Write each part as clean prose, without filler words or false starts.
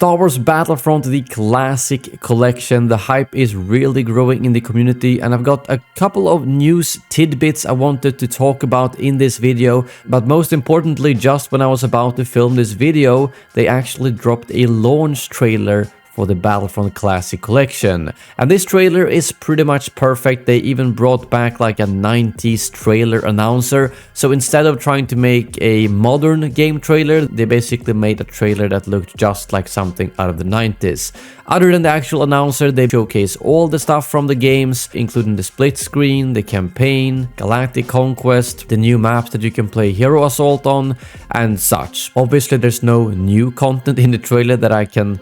Star Wars Battlefront, the classic collection. The hype is really growing in the community, and I've got a couple of news tidbits I wanted to talk about in this video. But most importantly, just when I was about to film this video, they actually dropped a launch trailer for the Battlefront Classic Collection. And this trailer is pretty much perfect. They even brought back like a 90s trailer announcer. So instead of trying to make a modern game trailer, they basically made a trailer that looked just like something out of the 90s. Other than the actual announcer, they showcase all the stuff from the games, including the split screen, the campaign, Galactic Conquest, the new maps that you can play Hero Assault on, and such. Obviously, there's no new content in the trailer that I can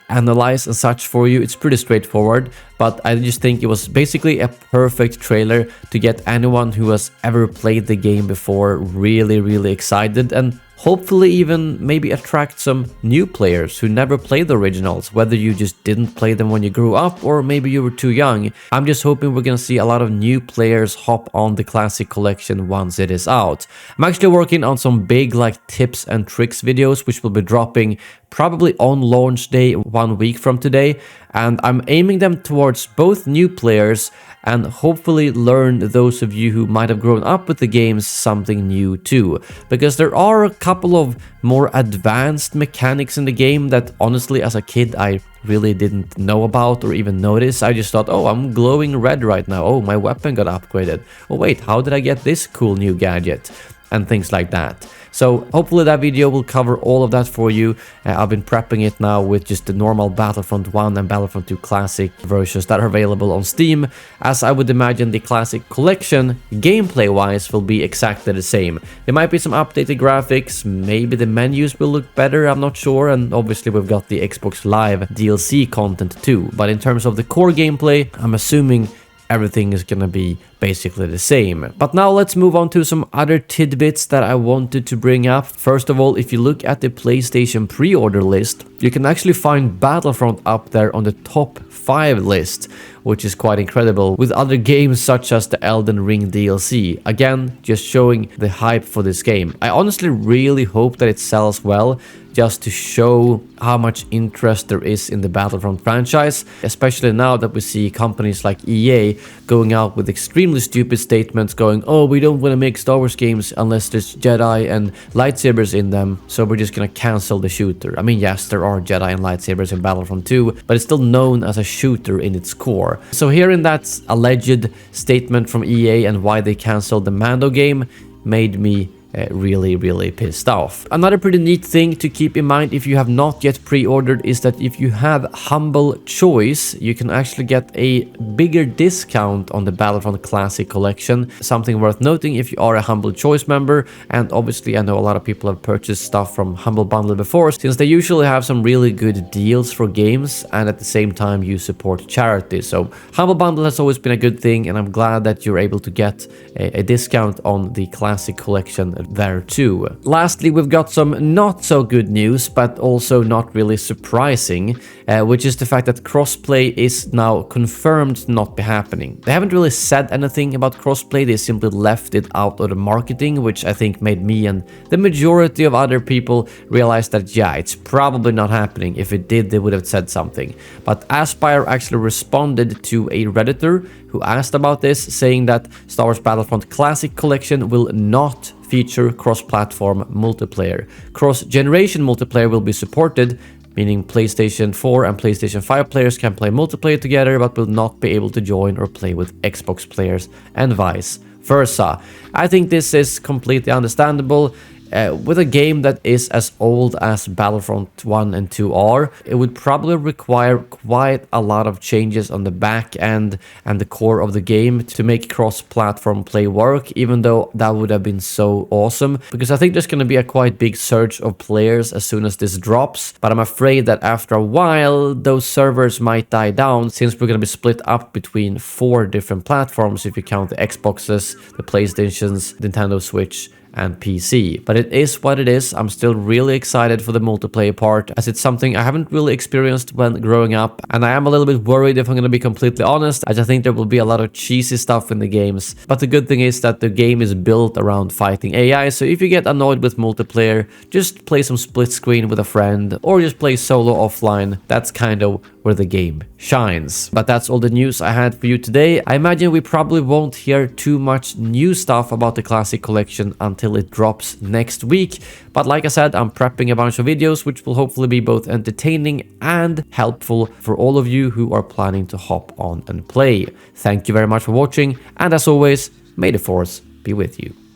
analyze and such for you. It's pretty straightforward, but I just think it was basically a perfect trailer to get anyone who has ever played the game before really excited, and hopefully even maybe attract some new players who never played the originals, whether you just didn't play them when you grew up or maybe you were too young. I'm just hoping we're gonna see a lot of new players hop on the Classic Collection once it is out. I'm actually working on some big tips and tricks videos which will be dropping probably on launch day 1 week from today, and I'm aiming them towards both new players and hopefully learn those of you who might have grown up with the games something new too, because there are a couple of more advanced mechanics in the game that honestly as a kid I really didn't know about or even notice. I just thought, oh, I'm glowing red right now, oh, my weapon got upgraded, oh wait, how did I get this cool new gadget, and things like that. So hopefully that video will cover all of that for you. I've been prepping it now with just the normal Battlefront 1 and Battlefront 2 Classic versions that are available on Steam, as I would imagine the Classic Collection gameplay wise will be exactly the same. There might be some updated graphics, maybe the menus will look better, I'm not sure, and obviously we've got the Xbox Live DLC content too. But in terms of the core gameplay, I'm assuming everything is gonna be basically the same. But now let's move on to some other tidbits that I wanted to bring up. First of all, if you look at the PlayStation pre-order list, you can actually find Battlefront up there on the top 5 list, which is quite incredible, with other games such as the Elden Ring DLC. Again, just showing the hype for this game. I honestly really hope that it sells well, just to show how much interest there is in the Battlefront franchise, especially now that we see companies like EA going out with extremely stupid statements going, oh, we don't want to make Star Wars games unless there's Jedi and lightsabers in them, so we're just gonna cancel the shooter. I mean, yes, there are Jedi and lightsabers in Battlefront 2, but it's still known as a shooter in its core. So hearing that alleged statement from EA and why they canceled the Mando game made me really pissed off. Another pretty neat thing to keep in mind if you have not yet pre-ordered is that if you have Humble Choice, you can actually get a bigger discount on the Battlefront Classic Collection. Something worth noting if you are a Humble Choice member, and obviously I know a lot of people have purchased stuff from Humble Bundle before, since they usually have some really good deals for games and at the same time you support charity. So Humble Bundle has always been a good thing, and I'm glad that you're able to get a discount on the Classic Collection there too. Lastly, we've got some not so good news, but also not really surprising, which is the fact that crossplay is now confirmed not be happening. They haven't really said anything about crossplay, they simply left it out of the marketing, which I think made me and the majority of other people realize that yeah, it's probably not happening. If it did, they would have said something. But Aspire actually responded to a Redditor who asked about this, saying that Star Wars Battlefront Classic Collection will not feature cross-platform multiplayer. Cross-generation multiplayer will be supported, meaning PlayStation 4 and PlayStation 5 players can play multiplayer together but will not be able to join or play with Xbox players and vice versa. I think this is completely understandable. With a game that is as old as Battlefront 1 and 2 are, it would probably require quite a lot of changes on the back end and the core of the game to make cross-platform play work, even though that would have been so awesome, because I think there's going to be a quite big surge of players as soon as this drops, but I'm afraid that after a while those servers might die down, since we're going to be split up between 4 different platforms if you count the Xboxes, the PlayStations, Nintendo Switch, and PC. But it is what it is. I'm still really excited for the multiplayer part, as it's something I haven't really experienced when growing up, and I am a little bit worried, if I'm gonna be completely honest, as I think there will be a lot of cheesy stuff in the games. But the good thing is that the game is built around fighting AI, so if you get annoyed with multiplayer, just play some split screen with a friend, or just play solo offline. That's kind of where the game shines. But that's all the news I had for you today. I imagine we probably won't hear too much new stuff about the Classic Collection until it drops next week. But like I said, I'm prepping a bunch of videos which will hopefully be both entertaining and helpful for all of you who are planning to hop on and play. Thank you very much for watching, and as always, may the Force be with you.